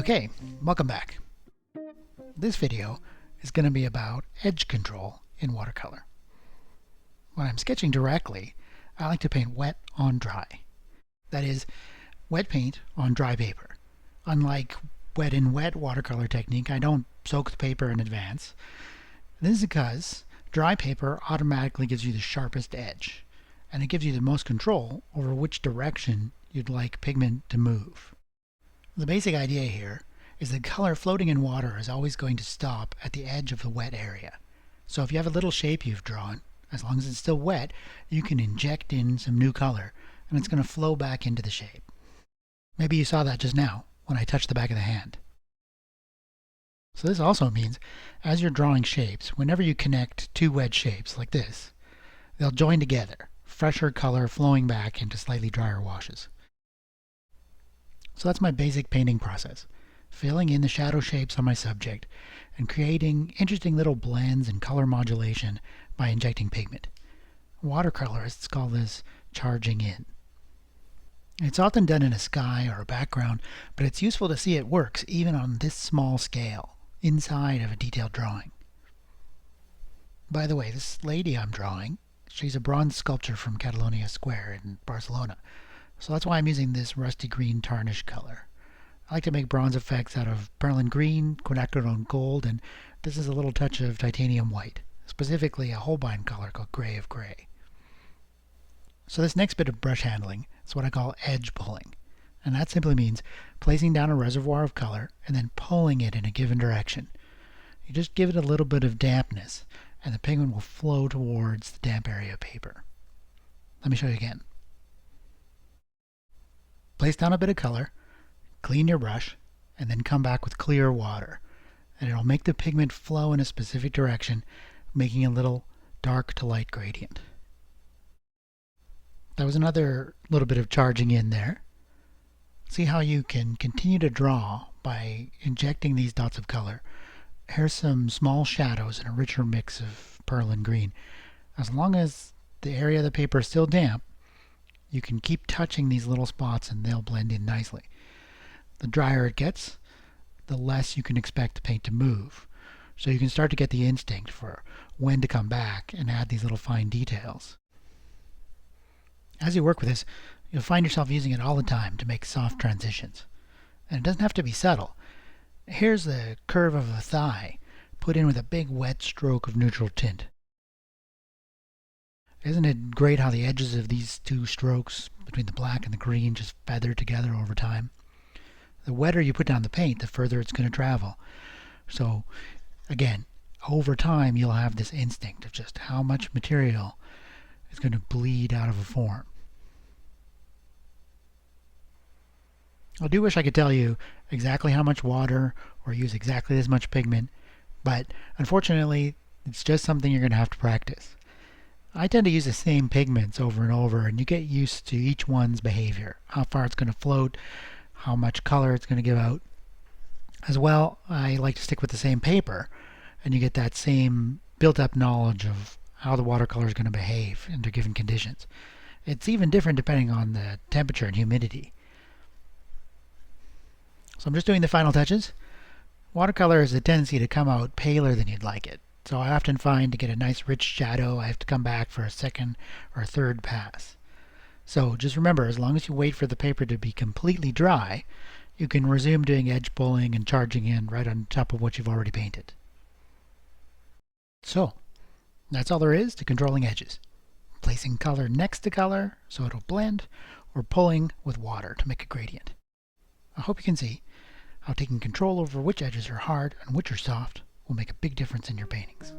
Okay, welcome back. This video is going to be about edge control in watercolor. When I'm sketching directly, I like to paint wet on dry. That is, wet paint on dry paper. Unlike wet in wet watercolor technique, I don't soak the paper in advance. This is because dry paper automatically gives you the sharpest edge, and it gives you the most control over which direction you'd like pigment to move. The basic idea here is that color floating in water is always going to stop at the edge of the wet area. So if you have a little shape you've drawn, as long as it's still wet, you can inject in some new color and it's going to flow back into the shape. Maybe you saw that just now when I touched the back of the hand. So this also means as you're drawing shapes, whenever you connect two wet shapes like this, they'll join together, fresher color flowing back into slightly drier washes. So that's my basic painting process, filling in the shadow shapes on my subject and creating interesting little blends and color modulation by injecting pigment. Watercolorists call this charging in. It's often done in a sky or a background, but it's useful to see it works even on this small scale, inside of a detailed drawing. By the way, this lady I'm drawing, she's a bronze sculpture from Catalonia Square in Barcelona. So that's why I'm using this rusty green tarnish color. I like to make bronze effects out of perlin green, quinacridone gold, and this is a little touch of titanium white, specifically a Holbein color called gray of gray. So this next bit of brush handling is what I call edge pulling, and that simply means placing down a reservoir of color and then pulling it in a given direction. You just give it a little bit of dampness, and the pigment will flow towards the damp area of paper. Let me show you again. Place down a bit of color, clean your brush, and then come back with clear water. And it'll make the pigment flow in a specific direction, making a little dark to light gradient. That was another little bit of charging in there. See how you can continue to draw by injecting these dots of color. Here's some small shadows and a richer mix of perlin green. As long as the area of the paper is still damp, you can keep touching these little spots and they'll blend in nicely. The drier it gets, the less you can expect the paint to move. So you can start to get the instinct for when to come back and add these little fine details. As you work with this, you'll find yourself using it all the time to make soft transitions. And it doesn't have to be subtle. Here's the curve of a thigh put in with a big wet stroke of neutral tint. Isn't it great how the edges of these two strokes between the black and the green just feather together over time? The wetter you put down the paint, the further it's going to travel. So, again, over time you'll have this instinct of just how much material is going to bleed out of a form. I do wish I could tell you exactly how much water or use exactly as much pigment, but unfortunately it's just something you're going to have to practice. I tend to use the same pigments over and over, and you get used to each one's behavior, how far it's going to float, how much color it's going to give out. As well, I like to stick with the same paper, and you get that same built-up knowledge of how the watercolor is going to behave under given conditions. It's even different depending on the temperature and humidity. So I'm just doing the final touches. Watercolor has a tendency to come out paler than you'd like it. So I often find to get a nice rich shadow, I have to come back for a second or a third pass. So just remember, as long as you wait for the paper to be completely dry, you can resume doing edge pulling and charging in right on top of what you've already painted. So that's all there is to controlling edges. Placing color next to color so it'll blend, or pulling with water to make a gradient. I hope you can see how taking control over which edges are hard and which are soft will make a big difference in your paintings.